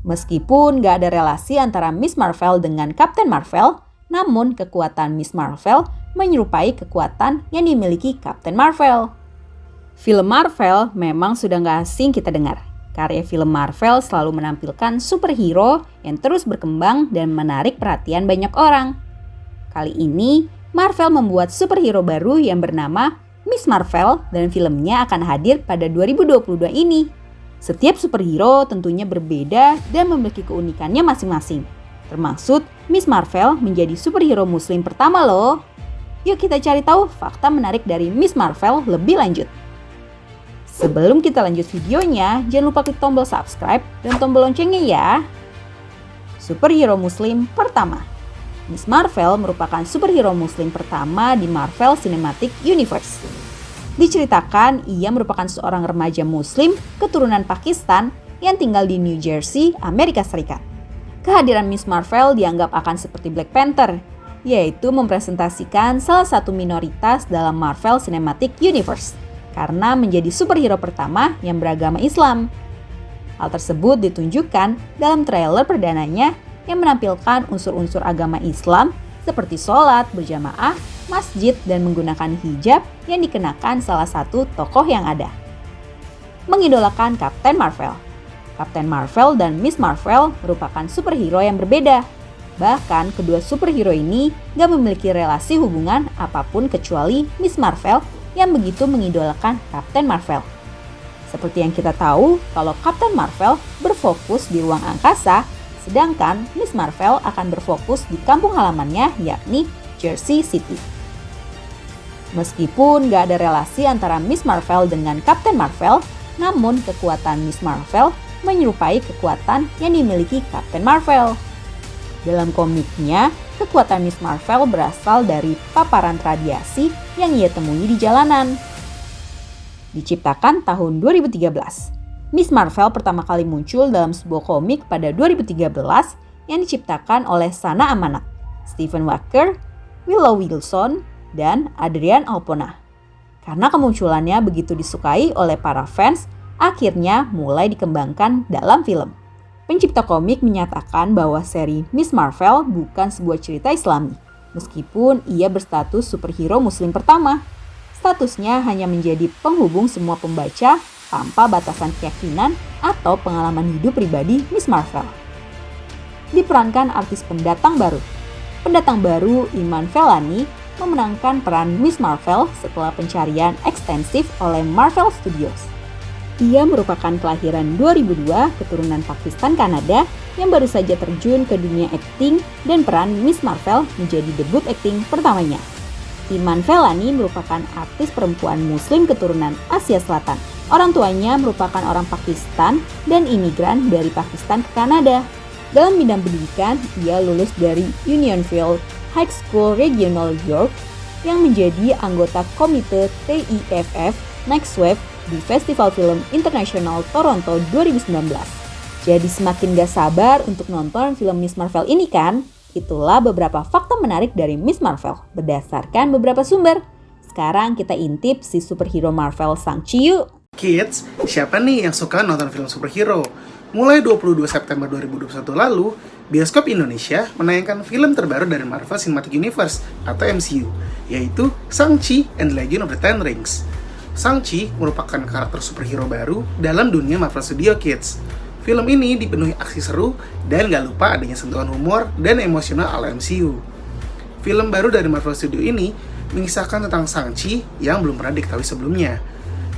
Meskipun gak ada relasi antara Miss Marvel dengan Captain Marvel, namun kekuatan Miss Marvel menyerupai kekuatan yang dimiliki Captain Marvel. Film Marvel memang sudah gak asing kita dengar. Karya film Marvel selalu menampilkan superhero yang terus berkembang dan menarik perhatian banyak orang. Kali ini, Marvel membuat superhero baru yang bernama Miss Marvel dan filmnya akan hadir pada 2022 ini. Setiap superhero tentunya berbeda dan memiliki keunikannya masing-masing. Termasuk Miss Marvel menjadi superhero muslim pertama loh. Yuk kita cari tahu fakta menarik dari Miss Marvel lebih lanjut. Sebelum kita lanjut videonya, jangan lupa klik tombol subscribe dan tombol loncengnya ya. Superhero muslim pertama. Miss Marvel merupakan superhero muslim pertama di Marvel Cinematic Universe. Diceritakan ia merupakan seorang remaja muslim keturunan Pakistan yang tinggal di New Jersey, Amerika Serikat. Kehadiran Miss Marvel dianggap akan seperti Black Panther, yaitu mempresentasikan salah satu minoritas dalam Marvel Cinematic Universe karena menjadi superhero pertama yang beragama Islam. Hal tersebut ditunjukkan dalam trailer perdananya yang menampilkan unsur-unsur agama Islam seperti sholat berjamaah, masjid, dan menggunakan hijab yang dikenakan salah satu tokoh yang ada. Mengidolakan Captain Marvel. Captain Marvel dan Miss Marvel merupakan superhero yang berbeda. Bahkan kedua superhero ini gak memiliki relasi hubungan apapun kecuali Miss Marvel yang begitu mengidolakan Captain Marvel. Seperti yang kita tahu, kalau Captain Marvel berfokus di ruang angkasa, sedangkan Miss Marvel akan berfokus di kampung halamannya yakni Jersey City. Meskipun gak ada relasi antara Miss Marvel dengan Captain Marvel, namun kekuatan Miss Marvel menyerupai kekuatan yang dimiliki Captain Marvel. Dalam komiknya, kekuatan Miss Marvel berasal dari paparan radiasi yang ia temui di jalanan. Diciptakan tahun 2013, Miss Marvel pertama kali muncul dalam sebuah komik pada 2013 yang diciptakan oleh Sana Amanat, Stephen Walker, Willow Wilson, dan Adrian Alpona. Karena kemunculannya begitu disukai oleh para fans, akhirnya mulai dikembangkan dalam film. Pencipta komik menyatakan bahwa seri Miss Marvel bukan sebuah cerita Islami, meskipun ia berstatus superhero muslim pertama. Statusnya hanya menjadi penghubung semua pembaca tanpa batasan keyakinan atau pengalaman hidup pribadi Miss Marvel. Diperankan artis pendatang baru. Pendatang baru Iman Vellani memenangkan peran Miss Marvel setelah pencarian ekstensif oleh Marvel Studios. Ia merupakan kelahiran 2002 keturunan Pakistan Kanada yang baru saja terjun ke dunia akting dan peran Miss Marvel menjadi debut akting pertamanya. Iman Vellani merupakan artis perempuan muslim keturunan Asia Selatan. Orang tuanya merupakan orang Pakistan dan imigran dari Pakistan ke Kanada. Dalam bidang pendidikan, ia lulus dari Unionville High School Regional York yang menjadi anggota komite TIFF Next Wave di Festival Film Internasional Toronto 2019. Jadi semakin gak sabar untuk nonton film Miss Marvel ini kan? Itulah beberapa fakta menarik dari Miss Marvel berdasarkan beberapa sumber. Sekarang kita intip si superhero Marvel Shang-Chi yuk. Kids, siapa nih yang suka nonton film superhero? Mulai 22 September 2021 lalu, Bioskop Indonesia menayangkan film terbaru dari Marvel Cinematic Universe atau MCU, yaitu Shang-Chi and the Legend of the Ten Rings. Shang-Chi merupakan karakter superhero baru dalam dunia Marvel Studio Kids. Film ini dipenuhi aksi seru dan gak lupa adanya sentuhan humor dan emosional ala MCU. Film baru dari Marvel Studio ini mengisahkan tentang Shang-Chi yang belum pernah diketahui sebelumnya.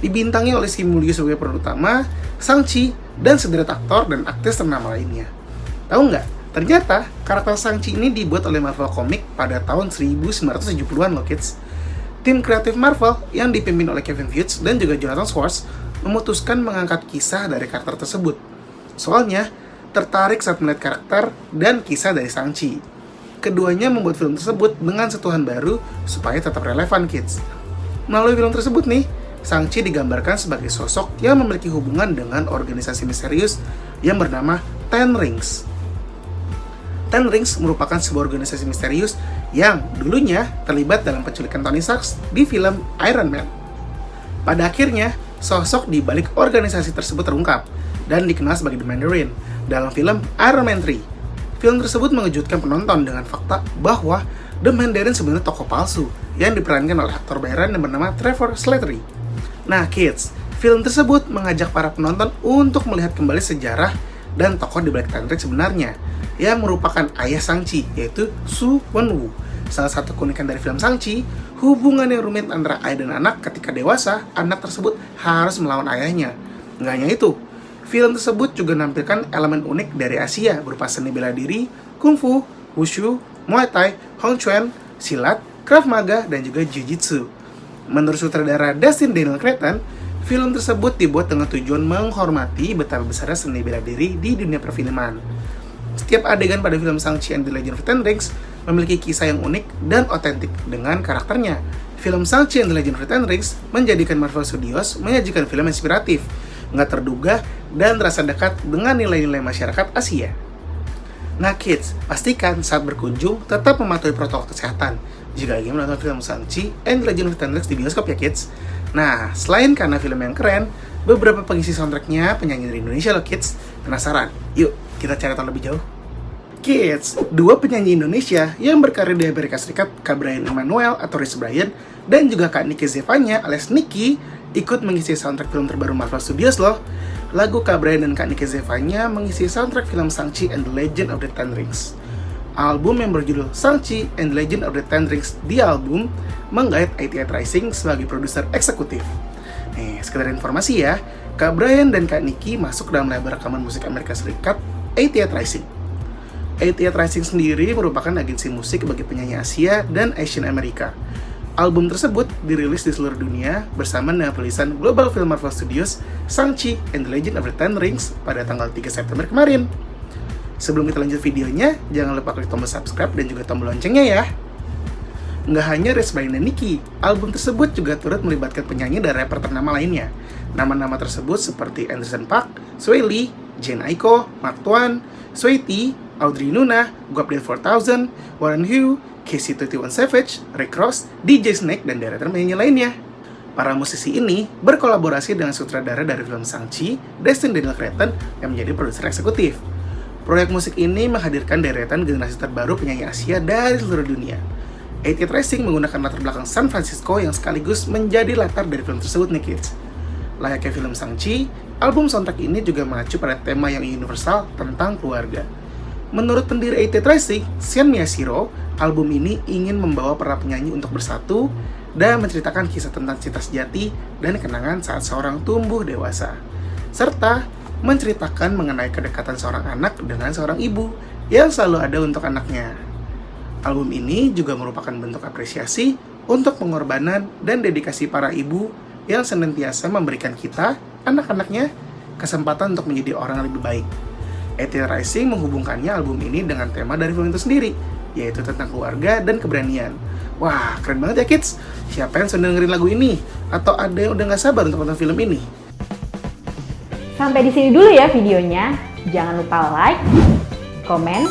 Dibintangi oleh Simu Liu sebagai peran utama, Shang-Chi, dan sederet aktor dan aktris ternama lainnya. Tahu nggak? Ternyata karakter Shang-Chi ini dibuat oleh Marvel Comics pada tahun 1970-an loh kids. Tim kreatif Marvel yang dipimpin oleh Kevin Feige dan juga Jonathan Schwartz memutuskan mengangkat kisah dari karakter tersebut. Soalnya, tertarik saat melihat karakter dan kisah dari Shang-Chi. Keduanya membuat film tersebut dengan sentuhan baru supaya tetap relevan kids. Melalui film tersebut nih, Shang-Chi digambarkan sebagai sosok yang memiliki hubungan dengan organisasi misterius yang bernama Ten Rings. Ten Rings merupakan sebuah organisasi misterius yang dulunya terlibat dalam penculikan Tony Stark di film Iron Man. Pada akhirnya, sosok di balik organisasi tersebut terungkap dan dikenal sebagai The Mandarin. dalam film Iron Man 3. Film tersebut mengejutkan penonton dengan fakta bahwa The Mandarin sebenarnya tokoh palsu yang diperankan oleh aktor bayaran yang bernama Trevor Slattery. Nah kids, film tersebut mengajak para penonton untuk melihat kembali sejarah dan tokoh di balik Tenrix sebenarnya, yang merupakan ayah Shang-Chi, yaitu Su Wenwu. Salah satu keunikan dari film Shang-Chi, hubungan yang rumit antara ayah dan anak. Ketika dewasa, anak tersebut harus melawan ayahnya. Nggak hanya itu, film tersebut juga menampilkan elemen unik dari Asia berupa seni bela diri, kungfu, wushu, muay thai, hong chuan, silat, krav maga, dan juga jiu-jitsu. Menurut sutradara Destin Daniel Cretton, film tersebut dibuat dengan tujuan menghormati betapa besarnya seni bela diri di dunia perfilman. Setiap adegan pada film Shang-Chi and the Legend of the Ten Rings memiliki kisah yang unik dan otentik dengan karakternya. Film Shang-Chi and the Legend of the Ten Rings menjadikan Marvel Studios menyajikan film inspiratif, nggak terduga, dan terasa dekat dengan nilai-nilai masyarakat Asia. Nah kids, pastikan saat berkunjung tetap mematuhi protokol kesehatan jika ingin menonton film Shang-Chi and the Legend of the Ten Rings di bioskop ya kids. Nah, selain karena film yang keren, beberapa pengisi soundtracknya penyanyi dari Indonesia loh kids. Penasaran? Yuk, kita cari tahu lebih jauh. Kids, dua penyanyi Indonesia yang berkarir di Amerika Serikat, Kak Brian Emmanuel atau Rich Brian, dan juga Kak Niki Zevanya alias Niki, ikut mengisi soundtrack film terbaru Marvel Studios loh. Lagu Kak Brian dan Kak Niki Zevanya mengisi soundtrack film Shang-Chi and the Legend of the Ten Rings. Album yang berjudul Shang-Chi and the Legend of the Ten Rings di album menggait 88 Rising sebagai produser eksekutif. Nih, sekedar informasi ya, Kak Brian dan Kak Niki masuk dalam label rekaman musik Amerika Serikat 88 Rising. 88 Rising sendiri merupakan agensi musik bagi penyanyi Asia dan Asian Amerika. Album tersebut dirilis di seluruh dunia bersama dengan tulisan Global Film Marvel Studios Shang-Chi and the Legend of the Ten Rings pada tanggal 3 September kemarin. Sebelum kita lanjut videonya, jangan lupa klik tombol subscribe dan juga tombol loncengnya ya. Nggak hanya Rich Brian dan Niki, album tersebut juga turut melibatkan penyanyi dan rapper ternama lainnya. Nama-nama tersebut seperti Anderson .Paak, Sway Lee, Jane Aiko, Mark Twain, Sway T, Audrey Nuna, Guapdel 4000, Warren Hu, KC21 Savage, Rick Ross, DJ Snake, dan deretan penyanyi lainnya. Para musisi ini berkolaborasi dengan sutradara dari film Shang-Chi, Destin Daniel Cretton, yang menjadi produser eksekutif. Proyek musik ini menghadirkan deretan generasi terbaru penyanyi Asia dari seluruh dunia. 88 Rising menggunakan latar belakang San Francisco yang sekaligus menjadi latar dari film tersebut nih kids. Layaknya film Shang-Chi, album soundtrack ini juga mengacu pada tema yang universal tentang keluarga. Menurut pendiri 88 Rising, Sean Miyashiro, album ini ingin membawa para penyanyi untuk bersatu dan menceritakan kisah tentang cinta sejati dan kenangan saat seorang tumbuh dewasa, serta menceritakan mengenai kedekatan seorang anak dengan seorang ibu yang selalu ada untuk anaknya. Album ini juga merupakan bentuk apresiasi untuk pengorbanan dan dedikasi para ibu yang senantiasa memberikan kita, anak-anaknya, kesempatan untuk menjadi orang yang lebih baik. 88 Rising menghubungkannya album ini dengan tema dari film itu sendiri, yaitu tentang keluarga dan keberanian. Wah, keren banget ya kids! Siapa yang sudah dengerin lagu ini? Atau ada yang udah gak sabar untuk nonton film ini? Sampai di sini dulu ya videonya. Jangan lupa like, komen,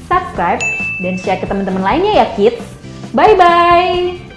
subscribe, dan share ke teman-teman lainnya ya kids. Bye-bye!